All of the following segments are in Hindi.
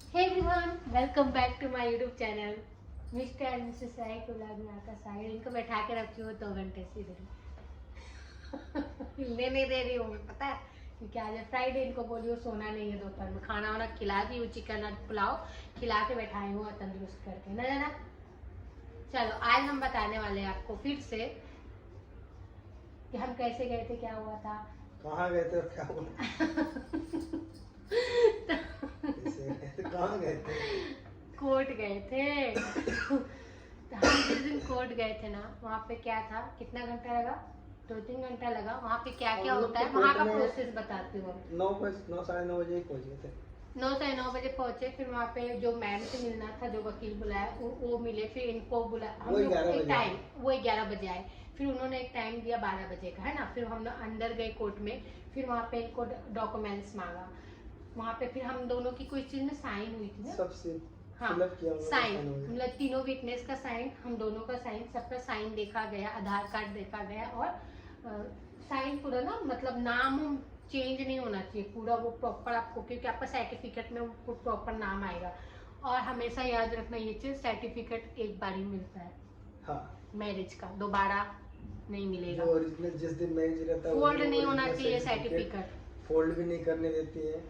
Hey everyone, welcome back to my YouTube channel Mr and Mrs Sai को लाग में आका साई। इनको बैठा के रखी हो 2 घंटे से इधर हिलने नहीं दे रही हूँ, पता है क्योंकि आज फ्राइडे। इनको बोली हो सोना नहीं है, दोपहर में खाना वाना खिला दी हूँ, चिकन और पुलाव खिला के बैठाई हूँ तंदुरुस्त करके ना जाना। चलो आज हम बताने वाले हैं आपको फिर से कि हम कैसे गए थे, क्या हुआ था, कहाँ गए थे और क्या हुआ? कहाँ गए थे? कोर्ट गए थे। तो हम जिस दिन कोर्ट गए थे ना, वहाँ पे क्या था, कितना घंटा लगा, 2-3 घंटा लगा। वहाँ पे क्या क्या होता है वहाँ का प्रोसेस बताती हूँ। 9 साढ़े 9 बजे ही पहुँच गए थे। 9 बजे पहुंचे। फिर वहाँ पे जो मैम से मिलना था, जो वकील बुलाया वो मिले। फिर इनको बुलाया, हम लोग एक टाइम, वो 11 बजे आए। फिर उन्होंने एक टाइम दिया 12 बजे का, है ना। फिर हम लोग अंदर गए कोर्ट में। फिर वहाँ पे इनको डॉक्यूमेंट्स मांगा। वहाँ पे फिर हम दोनों की कोई चीज में साइन हुई थी ना, सबसे हाँ साइन, मतलब तीनों विटनेस का साइन, हम दोनों का साइन, सबका साइन देखा गया, आधार कार्ड देखा गया। और साइन पूरा ना, मतलब नाम चेंज नहीं होना चाहिए, पूरा वो प्रॉपर आपको, क्योंकि आपका सर्टिफिकेट में वो प्रॉपर नाम आएगा। और हमेशा याद रखना ये चीज, सर्टिफिकेट एक बार ही मिलता है, हाँ, मैरिज का दोबारा नहीं मिलेगा। जो ओरिजिनल जिस दिन मैरिज रहता है फोल्ड नहीं होना चाहिए सर्टिफिकेट, फोल्ड भी नहीं करने देती है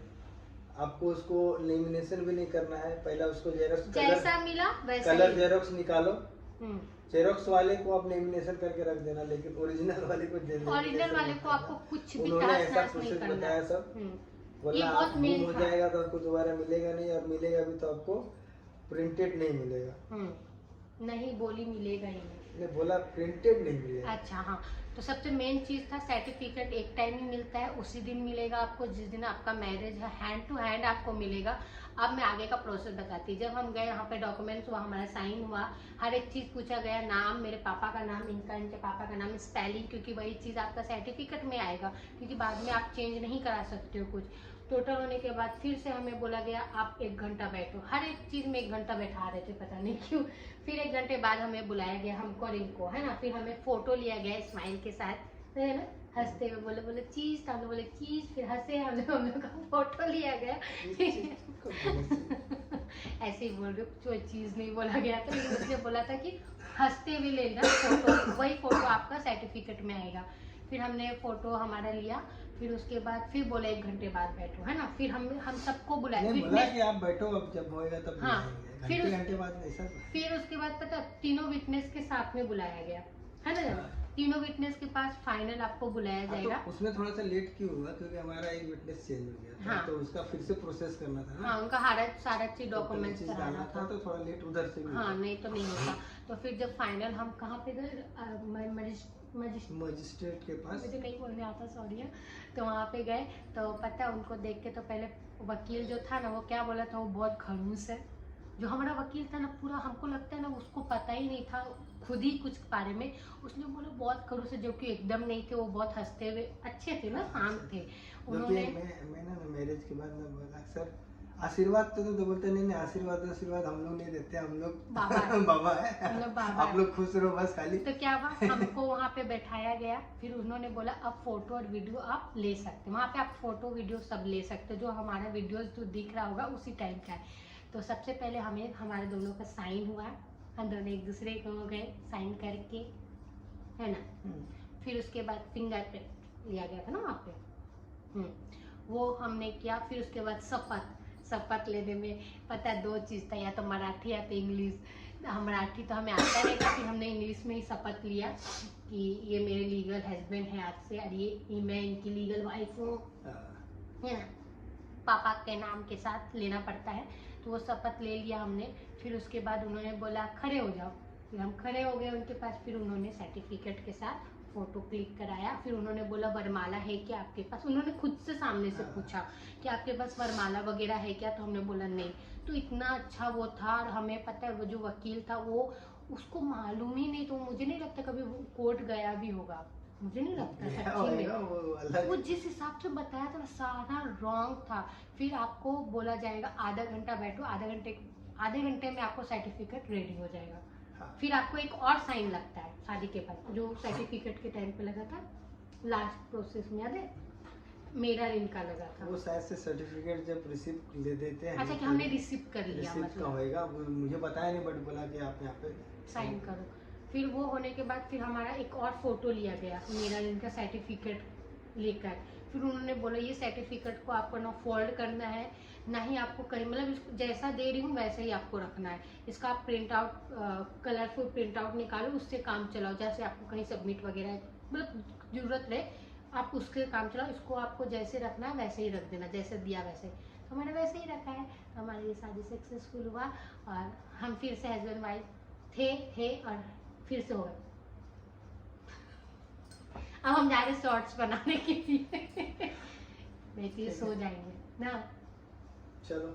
आपको, उसको लेमिनेशन भी नहीं करना है। पहला उसको जेरॉक्स, जैसा मिला वैसा कलर जेरॉक्स निकालो। हम्म, जेरॉक्स वाले को आप लेमिनेशन करके रख देना, लेकिन ओरिजिनल वाले को ओरिजिनल वाले को आपको कुछ भी उन्होंने ऐसा तहस प्रोसेस नहीं करना। बताया सब। ये बहुत मेन हो था। जाएगा तो आपको दोबारा मिलेगा नहीं, और मिलेगा भी तो आपको प्रिंटेड नहीं मिलेगा। नहीं बोली मिलेगा ही नहीं, ने बोला प्रिंटेड नहीं मिलेगा। अच्छा हाँ। तो सबसे मेन चीज था सर्टिफिकेट एक टाइम ही मिलता है, उसी दिन मिलेगा आपको जिस दिन आपका मैरिज है, हैंड टू हैंड आपको मिलेगा। अब मैं आगे का प्रोसेस बताती। जब हम गए यहाँ पे, डॉक्यूमेंट्स हुआ, हमारा साइन हुआ, हर एक चीज पूछा गया, नाम, मेरे पापा का नाम, इनका, इनके पापा का नाम, स्पेलिंग, क्योंकि वही चीज आपका सर्टिफिकेट में आएगा, क्योंकि बाद में आप चेंज नहीं करा सकते हो कुछ। टोटल होने के बाद फिर से हमें बोला गया आप 1 घंटा बैठो, हर एक चीज में 1 घंटा बैठा रहे थे, पता नहीं क्यों। फिर 1 घंटे बाद हमें बुलाया गया, हमको और इनको, है ना। फिर हमें फोटो लिया गया स्माइल के साथ, है ना, हंसते हुए बोले बोले चीज, तो हम लोग बोले चीज, फिर हंसे, हम लोग का फोटो लिया गया। ऐसे ही बोल रहे, कोई चीज नहीं बोला गया था, लेकिन उसने बोला था कि हंसते हुए लेना फोटो, वही फोटो आपका सर्टिफिकेट में आएगा। फिर हमने फोटो हमारा लिया। फिर उसके बाद फिर बोले 1 घंटे बाद बैठो, है ना। फिर हम सबको बुलाए, बोला कि आप बैठो, अब जब होएगा तब हाँ। घंटे घंटे बाद ऐसा। फिर उसके बाद पता, तीनों विटनेस के साथ में बुलाया गया, है ना। हाँ। तीनों विटनेस के पास फाइनल आपको बुलाया जाएगा। तो उसमें थोड़ा सा लेट क्यों हुआ? क्योंकि हमारा एक विटनेस चेंज हो गया था। हाँ। तो उसका फिर से प्रोसेस करना था ना। हाँ, उनका सारा चीज डॉक्यूमेंट्स कराना था, तो थोड़ा लेट उधर से भी। हाँ, नहीं तो नहीं होता। तो फिर जब फाइनल हम कहाँ पे गए, मजिस्ट्रेट के पास, मुझे नहीं बोलने आता, सॉरी है। तो वहाँ पे गए, तो पता उनको देख के, तो पहले वकील जो था ना, वो क्या बोला था, वो बहुत खड़ूस है। जो हमारा वकील था ना, पूरा हमको लगता है ना उसको पता ही नहीं था खुद ही कुछ बारे में। उसने बोला बहुत खड़ूस है, जो कि एकदम नहीं थे, वो बहुत हंसते हुए अच्छे थे ना, शांत थे। उन्होंने मैं ना मैरिज के बाद मैं बोला सर आशीर्वाद तो बोलते नहीं, आशीर्वाद हम लोग नहीं देते, हम लोग बाबा है, हम लोग बाबा, आप लोग खुश रहो बस खाली। तो क्या हुआ, हमको वहाँ पे बैठाया गया। फिर उन्होंने बोला अब फोटो और वीडियो आप ले सकते, वहाँ पे आप फोटो वीडियो सब ले सकते, जो हमारा वीडियो जो दिख रहा होगा उसी टाइम का है। तो सबसे पहले हमें हमारे दोनों का साइन हुआ, हम दोनों एक दूसरे को गए साइन करके, है ना। फिर उसके बाद फिंगरप्रिंट लिया गया था ना वहाँ पे, वो हमने किया। फिर उसके बाद शपथ लेने में पता है 2 चीज़ था, या तो मराठी या तो इंग्लिश। मराठी तो हमें आता नहीं था, फिर हमने इंग्लिश में ही शपथ लिया कि ये मेरे लीगल हस्बैंड है आज से, और ये मैं इनकी लीगल वाइफ हूँ, है ना। पापा के नाम के साथ लेना पड़ता है, तो वो शपथ ले लिया हमने। फिर उसके बाद उन्होंने बोला खड़े हो जाओ, फिर हम खड़े हो गए उनके पास। फिर उन्होंने सर्टिफिकेट के साथ फोटो क्लिक कराया। फिर उन्होंने बोला वरमाला है क्या आपके पास, उन्होंने खुद से सामने से पूछा कि आपके पास वरमाला वगैरह है क्या, तो हमने बोला नहीं। तो इतना अच्छा वो था, और हमें पता है वो जो वकील था वो, उसको मालूम ही नहीं, तो मुझे नहीं लगता कभी वो कोर्ट गया भी होगा, मुझे नहीं लगता सच्ची में। वो जिस हिसाब से बताया था सारा रॉन्ग था। फिर आपको बोला जाएगा आधा घंटा बैठो, आधे घंटे में आपको सर्टिफिकेट रेडी हो जाएगा। हाँ। फिर आपको एक और साइन लगता है शादी के बाद, जो सर्टिफिकेट के टाइम पे लगा था लास्ट प्रोसेस में, याद है। मेरा इनका लगा था। वो शायद से सर्टिफिकेट जब रिसीव ले देते हैं। अच्छा कि हमने रिसीव कर लिया, रिसीव का मतलब होएगा, मुझे बताया नहीं, बट बोला कि आप यहाँ पे साइन करो। फिर वो होने के बाद फिर हमारा एक और फोटो लिया गया मेरा इनका सर्टिफिकेट लेकर। फिर उन्होंने बोला ये सर्टिफिकेट को आपको ना फोल्ड करना है, ना ही आपको कहीं, मतलब जैसा दे रही हूँ वैसे ही आपको रखना है। इसका आप print out, colourful print out निकालो, उससे काम चलाओ। जैसे आपको कहीं सबमिट वगैरह मतलब जरूरत रहे आप उसके काम चलाओ। इसको आपको जैसे रखना है वैसे ही रख देना, जैसे दिया वैसे। तो हमारा वैसे ही रखा है। तो हमारी ये शादी सक्सेसफुल हुआ और हम फिर से हस्बैंड वाइफ थे और फिर से हो गए। अब हम जा रहे शॉर्ट्स बनाने के लिए। बेटी सो जाएंगे ना। चलो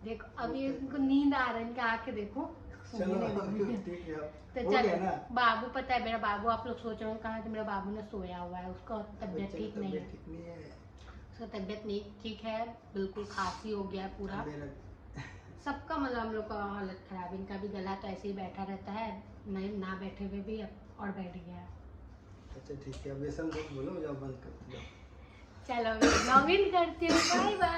देखो अभी इनको नींद आ रहा है, इनके आके देखो। चलो ठीक है। तो चलो बाबू, पता है मेरा बाबू, आप लोग सोच रहे हो कहाँ, तो मेरा बाबू ने सोया हुआ है, उसका तबीयत ठीक नहीं है। उसका तबीयत नहीं ठीक है, बिल्कुल खांसी हो गया है पूरा सबका, मतलब हम लोग का हालत खराब। इनका भी गला तो ऐसे ही बैठा रहता है, नहीं ना बैठे हुए भी अब और बैठ गया है। अच्छा ठीक है, अब ये सब बोलो, जाओ बंद कर दो। चलो मैं लॉग इन करती हूँ, बाय बाय।